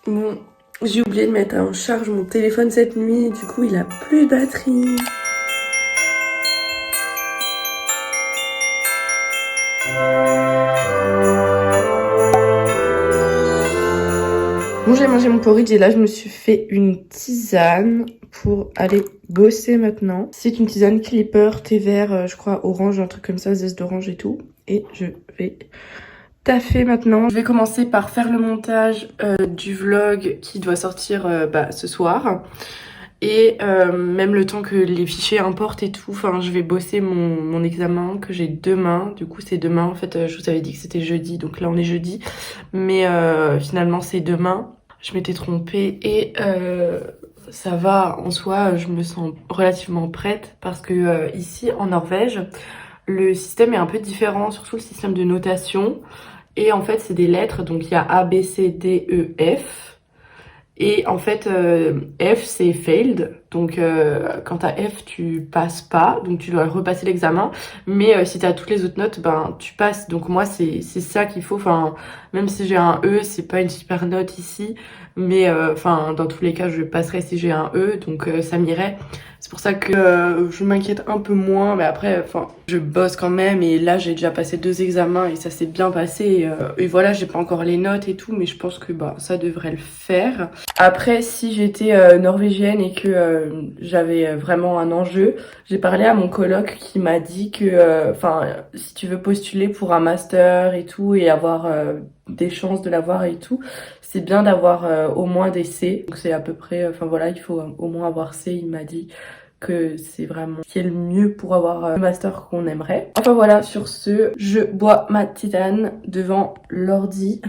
Bon, j'ai oublié de mettre en charge mon téléphone cette nuit, du coup il a plus de batterie. Bon, j'ai mangé mon porridge et là je me suis fait une tisane pour aller bosser maintenant. C'est une tisane Clipper, thé vert, je crois orange, un truc comme ça, zeste d'orange et tout. Et je vais taffer maintenant. Je vais commencer par faire le montage du vlog qui doit sortir ce soir. Et même le temps que les fichiers importent et tout, enfin je vais bosser mon examen que j'ai demain. Du coup c'est demain, en fait je vous avais dit que c'était jeudi, donc là on est jeudi. Mais finalement c'est demain. Je m'étais trompée et ça va en soi, je me sens relativement prête. Parce que ici en Norvège, le système est un peu différent, surtout le système de notation. Et en fait c'est des lettres, donc il y a A, B, C, D, E, F. Et en fait, F c'est failed, donc quand t'as F tu passes pas, donc tu dois repasser l'examen. Mais si t'as toutes les autres notes, ben tu passes. Donc moi c'est ça qu'il faut. Enfin même si j'ai un E, c'est pas une super note ici, mais enfin dans tous les cas je passerai si j'ai un E, donc ça m'irait. C'est pour ça que je m'inquiète un peu moins, mais après, enfin, je bosse quand même et là j'ai déjà passé 2 examens et ça s'est bien passé. Et voilà, j'ai pas encore les notes et tout, mais je pense que bah ça devrait le faire. Après, si j'étais norvégienne et que j'avais vraiment un enjeu, j'ai parlé à mon coloc qui m'a dit que, enfin, si tu veux postuler pour un master et tout et avoir des chances de l'avoir et tout, c'est bien d'avoir au moins des C. Donc c'est à peu près, enfin voilà, il faut au moins avoir C, il m'a dit que c'est vraiment ce qui est le mieux pour avoir le master qu'on aimerait. Enfin voilà, sur ce, je bois ma tisane devant l'ordi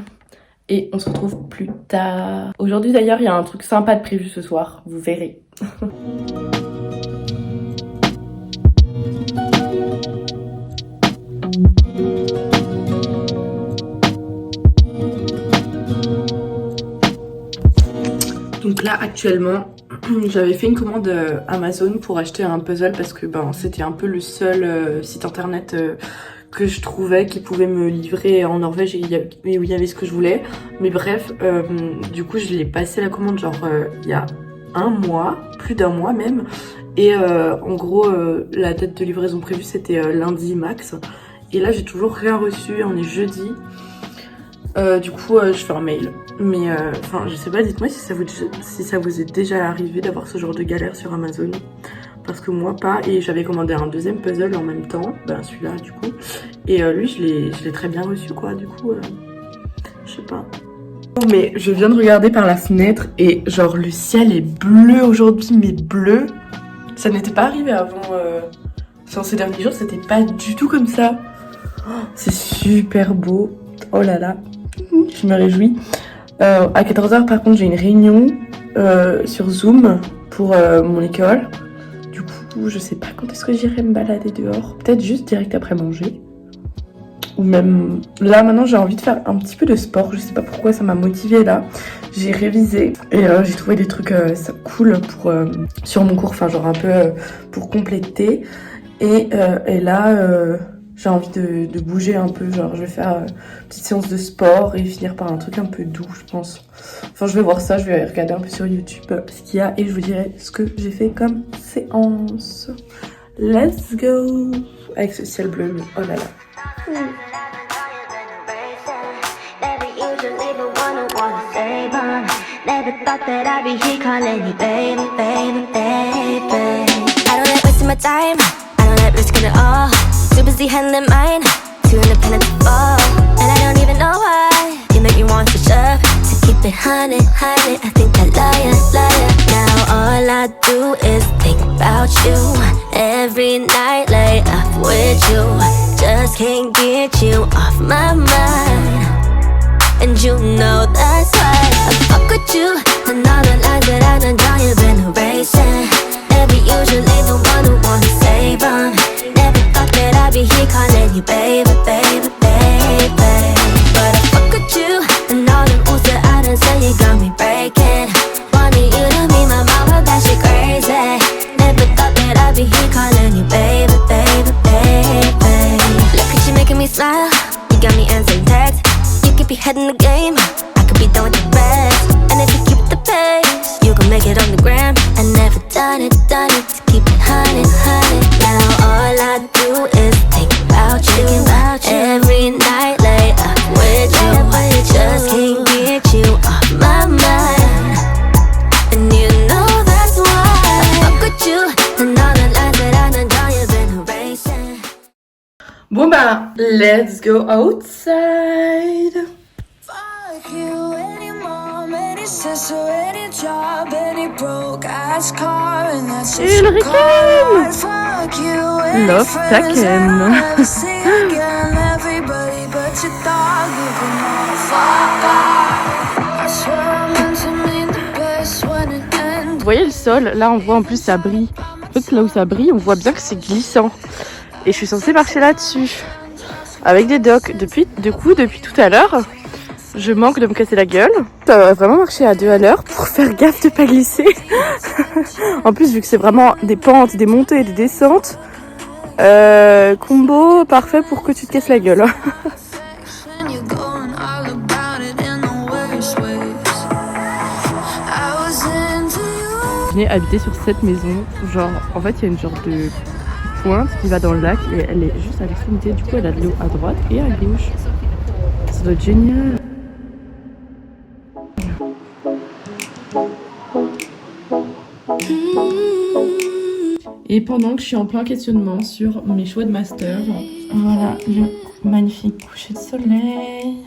et on se retrouve plus tard. Aujourd'hui d'ailleurs, il y a un truc sympa de prévu ce soir, vous verrez. Donc là actuellement j'avais fait une commande Amazon pour acheter un puzzle parce que ben c'était un peu le seul site internet que je trouvais qui pouvait me livrer en Norvège et où il y avait ce que je voulais. Mais bref, du coup je l'ai passé la commande genre il y a un mois, plus d'un mois même. Et en gros la date de livraison prévue c'était lundi max. Et là j'ai toujours rien reçu, on est jeudi. Du coup je fais un mail. Mais enfin je sais pas, dites-moi si ça vous est déjà arrivé d'avoir ce genre de galère sur Amazon. Parce que moi pas, et j'avais commandé un deuxième puzzle en même temps, ben celui-là du coup. Et lui je l'ai très bien reçu quoi, du coup je sais pas. Oh, mais je viens de regarder par la fenêtre et genre le ciel est bleu aujourd'hui, mais bleu. Ça n'était pas arrivé avant, enfin ces derniers jours c'était pas du tout comme ça. Oh, c'est super beau, oh là là, je me réjouis. À 14h par contre j'ai une réunion sur Zoom pour mon école. Du coup je sais pas quand est-ce que j'irai me balader dehors. Peut-être juste direct après manger. Ou même là maintenant j'ai envie de faire un petit peu de sport. Je sais pas pourquoi ça m'a motivée là. J'ai révisé et j'ai trouvé des trucs cool pour, sur mon cours. Enfin genre un peu pour compléter. Et là... j'ai envie de bouger un peu, genre je vais faire une petite séance de sport et finir par un truc un peu doux je pense. Enfin je vais voir ça, je vais regarder un peu sur YouTube ce qu'il y a et je vous dirai ce que j'ai fait comme séance. Let's go. Avec ce ciel bleu, mais oh là là. Too busy handling mine, too independent to fall. And I don't even know why you make me want to shove. To keep it honey, honey, I think I liar, liar. Now all I do is think about you. Every night lay up with you. Just can't get you off my mind. And you know that's why I fuck with you. And all the lines that I done drawn, you've been erasing. Never usually the one who wanna save them. That I'll be here calling you baby, baby, baby. But I fuck with you, and all the rules that I done say you got me breaking. Wanted you to be my mama, that shit crazy. Never thought that I'd be here calling you baby, baby, baby. Look at you making me smile, you got me answering texts. You could be heading the game, I could be done with the rest. And if make it on the gram. I never done it to keep it honey, honey. Now all I do is think about you every night. Lay up with you, just can't get you off my mind. And you know that's why I fuck with you. And all the lies that I done, you've been erasing. Bon bah, let's go outside. Fuck you, any mom, any sister, any job, any broke ass car, and that's just your car. Fuck you, any Love friends that taken. I'll never see again. Everybody but your dog, you can all fuck off. I swear I meant to mean the best when it ends. Vous voyez le sol, là on voit en plus ça brille. En fait là où ça brille, on voit bien que c'est glissant. Et je suis censée marcher là-dessus. Avec des docks. Depuis tout à l'heure, je manque de me casser la gueule. Ça va vraiment marcher à 2 à l'heure pour faire gaffe de pas glisser. En plus vu que c'est vraiment des pentes, des montées et des descentes. Combo parfait pour que tu te casses la gueule. And you're going all about it in the worst ways. I was into you. Je venais habiter sur cette maison. Genre, en fait, il y a une genre de pointe qui va dans le lac et elle est juste à l'extrémité. Du coup, elle a de l'eau à droite et à gauche. Ça doit être génial. Et pendant que je suis en plein questionnement sur mes choix de master, voilà le magnifique coucher de soleil.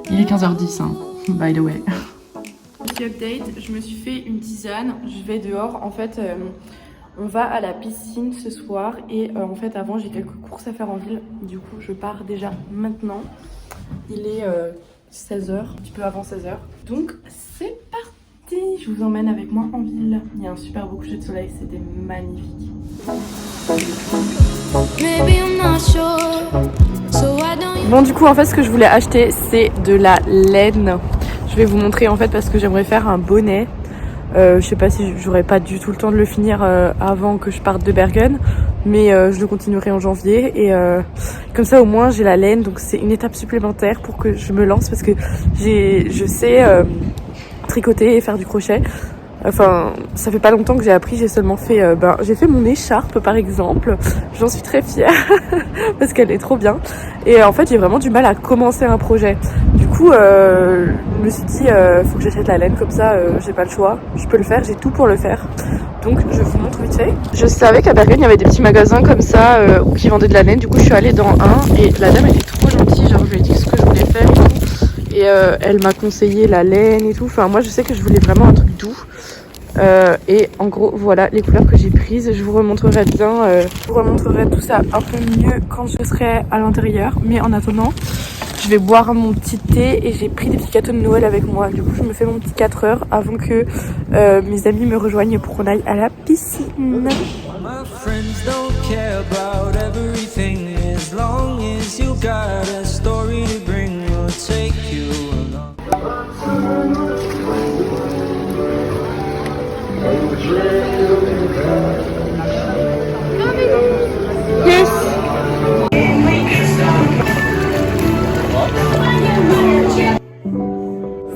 Il est 15h10, hein, by the way. Petit update, je me suis fait une tisane, je vais dehors. En fait, on va à la piscine ce soir et en fait avant j'ai quelques courses à faire en ville. Du coup je pars déjà maintenant. Il est 16h, un petit peu avant 16h. Donc c'est parti, je vous emmène avec moi en ville. Il y a un super beau coucher de soleil, c'était magnifique. Maybe I'm not sure, so I don't. Bon du coup en fait ce que je voulais acheter c'est de la laine. Je vais vous montrer en fait parce que j'aimerais faire un bonnet. Je sais pas si j'aurai pas du tout le temps de le finir avant que je parte de Bergen, mais je le continuerai en janvier et comme ça au moins j'ai la laine, donc c'est une étape supplémentaire pour que je me lance parce que je sais tricoter et faire du crochet. Enfin, ça fait pas longtemps que j'ai appris, j'ai seulement fait, j'ai fait mon écharpe par exemple, j'en suis très fière parce qu'elle est trop bien et en fait j'ai vraiment du mal à commencer un projet. Du coup, je me suis dit, faut que j'achète la laine comme ça, j'ai pas le choix, je peux le faire, j'ai tout pour le faire. Donc je vous montre vite fait. Je savais qu'à Bergen il y avait des petits magasins comme ça qui vendaient de la laine, du coup je suis allée dans un et la dame était trop gentille, genre je lui ai dit ce que je voulais faire et tout. Et elle m'a conseillé la laine et tout, enfin moi je sais que je voulais vraiment un truc doux. Et en gros voilà les couleurs que j'ai prises, je vous remontrerai bien, je vous remontrerai tout ça un peu mieux quand je serai à l'intérieur, mais en attendant je vais boire mon petit thé et j'ai pris des petits gâteaux de Noël avec moi, du coup je me fais mon petit 4 heures avant que mes amis me rejoignent pour qu'on aille à la piscine. My friends don't care about everything as long as you got a story to bring. We'll take you along. Yes.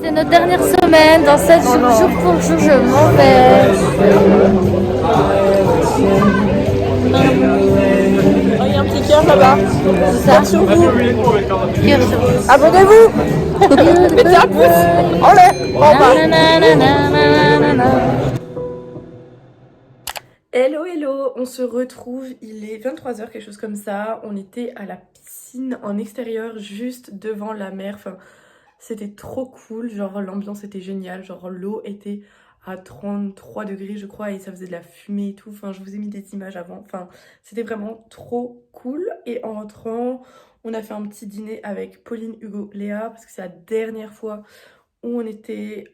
C'est notre dernière semaine, dans 7 jours, jour pour jour, je m'en vais. Oh, il y a un petit cœur là-bas. Ça. Sur vous. Cœur sur vous. Abonnez-vous. Mettez un pouce. Allez, en bas. Hello, hello, on se retrouve, il est 23h, quelque chose comme ça. On était à la piscine en extérieur, juste devant la mer. Enfin, c'était trop cool, genre l'ambiance était géniale, genre l'eau était à 33 degrés je crois et ça faisait de la fumée et tout. Enfin, je vous ai mis des images avant, enfin, c'était vraiment trop cool. Et en rentrant, on a fait un petit dîner avec Pauline, Hugo, Léa, parce que c'est la dernière fois où on était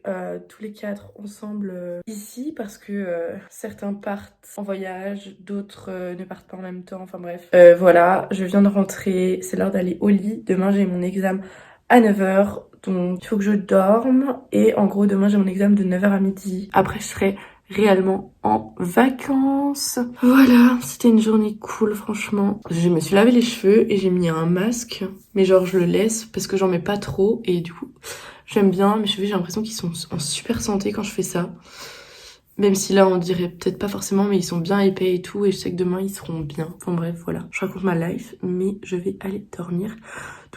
tous les 4 ensemble ici parce que certains partent en voyage, d'autres ne partent pas en même temps, enfin bref. Voilà, je viens de rentrer, c'est l'heure d'aller au lit. Demain j'ai mon examen à 9h, donc il faut que je dorme. Et en gros demain j'ai mon examen de 9h à midi. Après je serai réellement en vacances. Voilà, c'était une journée cool franchement. Je me suis lavé les cheveux et j'ai mis un masque, mais genre je le laisse parce que j'en mets pas trop et du coup j'aime bien mes cheveux, j'ai l'impression qu'ils sont en super santé quand je fais ça. Même si là on dirait peut-être pas forcément, mais ils sont bien épais et tout et je sais que demain ils seront bien. Enfin bref, voilà, je raconte ma life mais je vais aller dormir.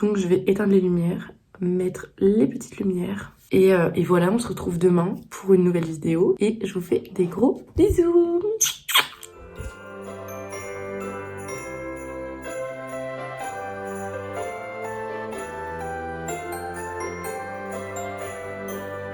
Donc je vais éteindre les lumières, mettre les petites lumières. Et voilà, on se retrouve demain pour une nouvelle vidéo. Et je vous fais des gros bisous.